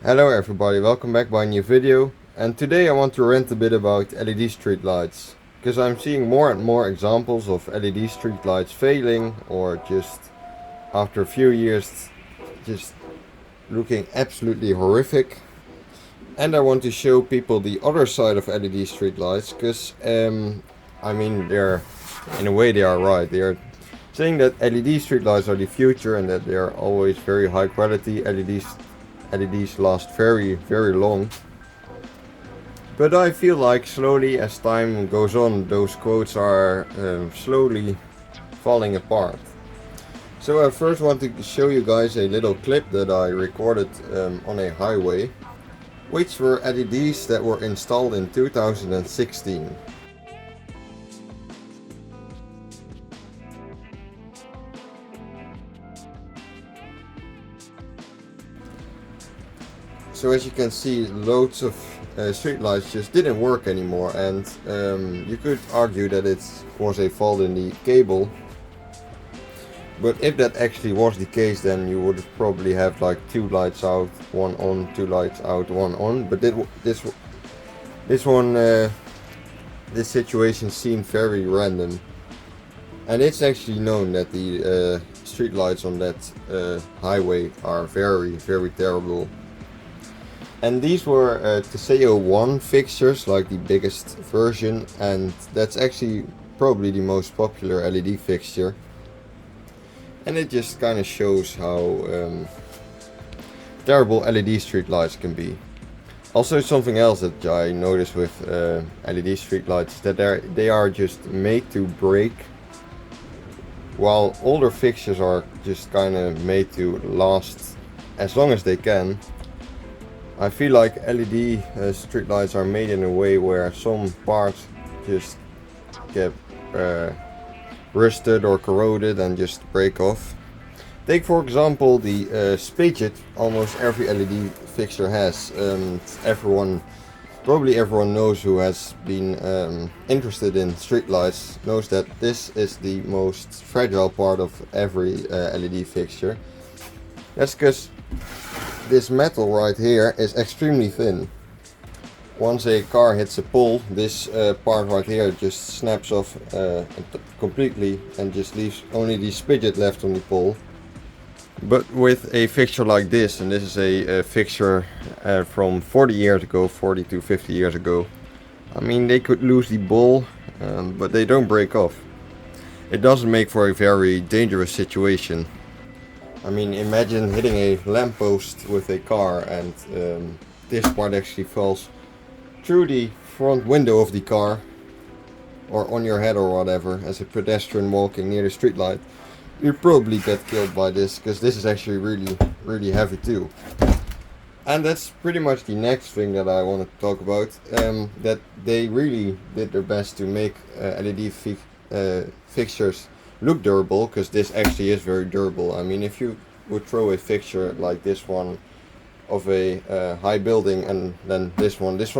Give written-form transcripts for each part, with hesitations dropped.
Hello everybody, welcome back by a new video, and today I want to rant a bit about LED streetlights, because I'm seeing more and more examples of LED streetlights failing or just after a few years just looking absolutely horrific. And I want to show people the other side of LED streetlights, because I mean, they're in a way they are right. They are saying that LED streetlights are the future and that they are always very high quality. LEDs last very long. But I feel like slowly as time goes on, those quotes are slowly falling apart. So I first want to show you guys a little clip that I recorded on a highway, which were LEDs that were installed in 2016. So as you can see, loads of streetlights just didn't work anymore, and you could argue that it was a fault in the cable. But if that actually was the case, then you would probably have like two lights out, one on, two lights out, one on. But this situation seemed very random, and it's actually known that the street lights on that highway are very terrible. And these were Teseo 1 fixtures, like the biggest version, and that's actually probably the most popular LED fixture. And it just kind of shows how terrible LED streetlights can be. Also, something else that I noticed with LED streetlights is that they are just made to break, while older fixtures are just kind of made to last as long as they can. I feel like LED streetlights are made in a way where some parts just get rusted or corroded and just break off. Take for example the spigot almost every LED fixture has. Probably everyone knows who has been interested in streetlights knows that this is the most fragile part of every LED fixture. That's because this metal right here is extremely thin. Once a car hits a pole, this part right here just snaps off completely and just leaves only the spigot left on the pole. But with a fixture like this, and this is a fixture from 40 to 50 years ago, I mean, they could lose the ball, but they don't break off. It doesn't make for a very dangerous situation. I mean, imagine hitting a lamppost with a car and this part actually falls through the front window of the car or on your head or whatever as a pedestrian walking near the streetlight. You probably get killed by this, because this is actually really heavy too. And that's pretty much the next thing that I want to talk about, that they really did their best to make LED fixtures look durable, because this actually is very durable. I mean, if you would throw a fixture like this one of a high building and then this one is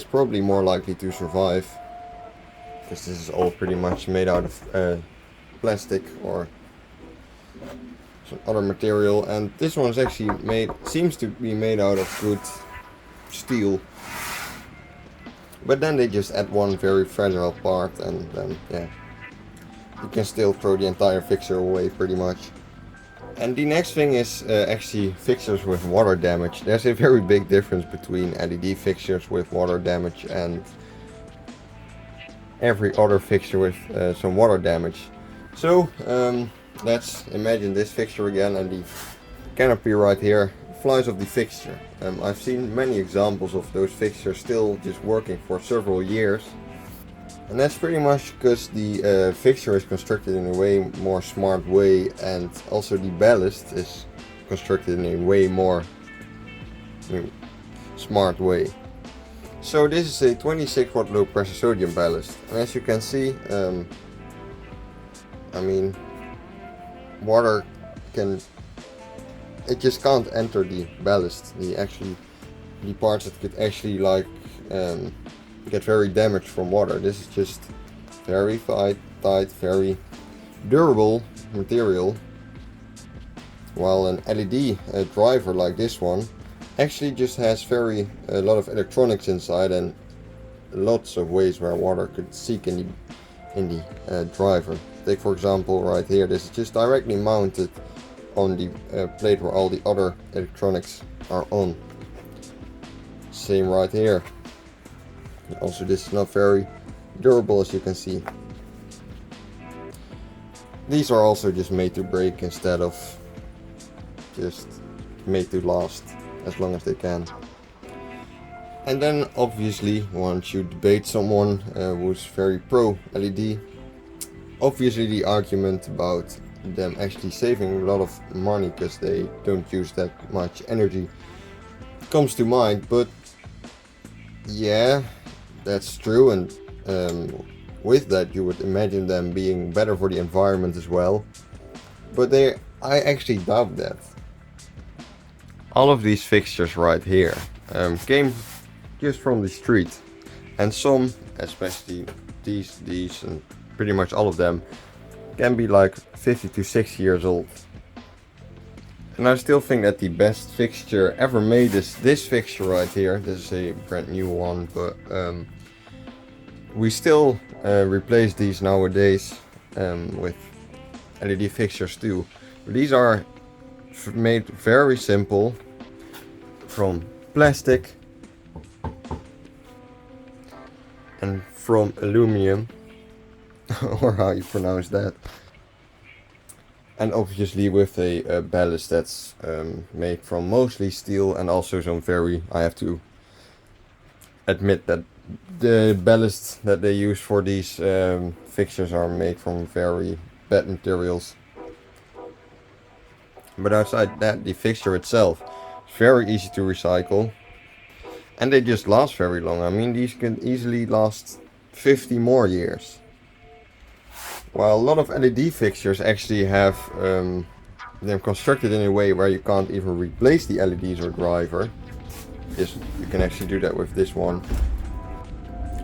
probably more likely to survive, because this is all pretty much made out of plastic or some other material, and this one's actually seems to be made out of good steel. But then they just add one very fragile part, and then yeah, you can still throw the entire fixture away pretty much. And the next thing is actually fixtures with water damage. There's a very big difference between LED fixtures with water damage and every other fixture with some water damage. So let's imagine this fixture again, and the canopy right here flies off the fixture. I've seen many examples of those fixtures still just working for several years. And that's pretty much because the fixture is constructed in a way more smart way, and also the ballast is constructed in a way more smart way. So this is a 26 watt low pressure sodium ballast, and as you can see, I mean, water just can't enter the ballast. The parts that could actually like get very damaged from water. This is just very tight, very durable material. While an LED driver like this one actually just has a lot of electronics inside and lots of ways where water could seep in the driver. Take for example right here, this is just directly mounted on the plate where all the other electronics are on. Same right here. Also, this is not very durable, as you can see. These are also just made to break instead of just made to last as long as they can. And then obviously, once you debate someone who's very pro LED, obviously the argument about them actually saving a lot of money because they don't use that much energy comes to mind. But yeah, that's true, and with that you would imagine them being better for the environment as well. But I actually doubt that. All of these fixtures right here came just from the street, and some, especially these and pretty much all of them, can be like 50 to 60 years old. And I still think that the best fixture ever made is this fixture right here. This is a brand new one, but we still replace these nowadays with LED fixtures too. These are made very simple from plastic and from aluminum, or how you pronounce that, and obviously with a ballast that's made from mostly steel, and also some very, I have to admit that the ballast that they use for these fixtures are made from very bad materials. But outside that, the fixture itself is very easy to recycle, and they just last very long. I mean, these can easily last 50 more years. While a lot of LED fixtures actually have them constructed in a way where you can't even replace the LEDs or driver. You can actually do that with this one.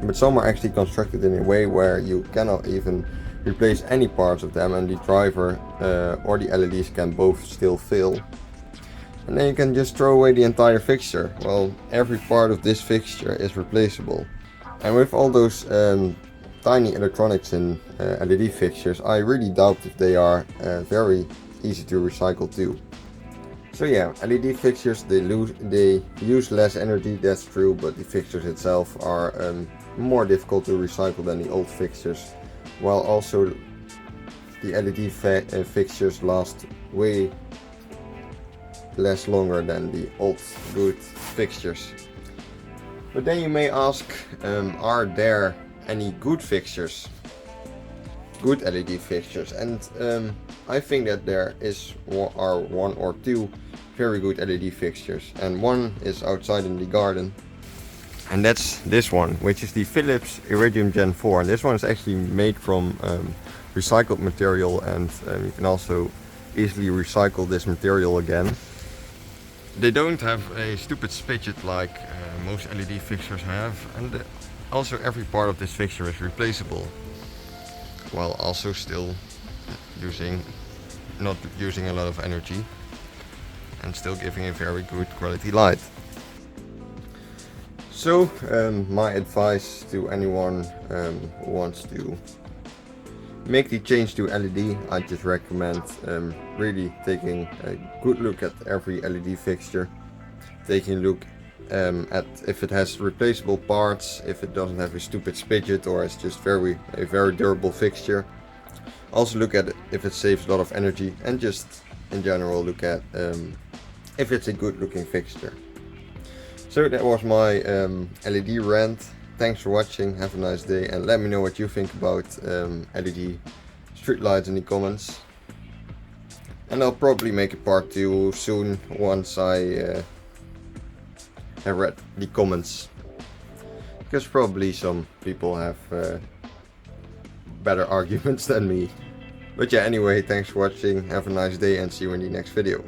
But some are actually constructed in a way where you cannot even replace any parts of them, and the driver or the LEDs can both still fail. And then you can just throw away the entire fixture. Well, every part of this fixture is replaceable. And with all those tiny electronics in LED fixtures, I really doubt if they are very easy to recycle too. So yeah, LED fixtures, they use less energy, that's true, but the fixtures itself are more difficult to recycle than the old fixtures. While also the LED fixtures last way less longer than the old good fixtures. But then you may ask, are there any good fixtures? Good LED fixtures? And I think that there are one or two very good LED fixtures, and one is outside in the garden, and that's this one, which is the Philips Iridium Gen 4. And this one is actually made from recycled material, and you can also easily recycle this material again. They don't have a stupid spigot like most LED fixtures have, and also every part of this fixture is replaceable, while also still not using a lot of energy and still giving a very good quality light. So my advice to anyone who wants to make the change to LED, I just recommend really taking a good look at every LED fixture, taking a look at if it has replaceable parts, if it doesn't have a stupid spigot, or it's just a very durable fixture. Also look at if it saves a lot of energy, and just in general look at if it's a good looking fixture. So that was my LED rant. Thanks for watching, have a nice day, and let me know what you think about LED streetlights in the comments. And I'll probably make a part 2 soon once I have read the comments, because probably some people have better arguments than me. But yeah, anyway, thanks for watching, have a nice day, and see you in the next video.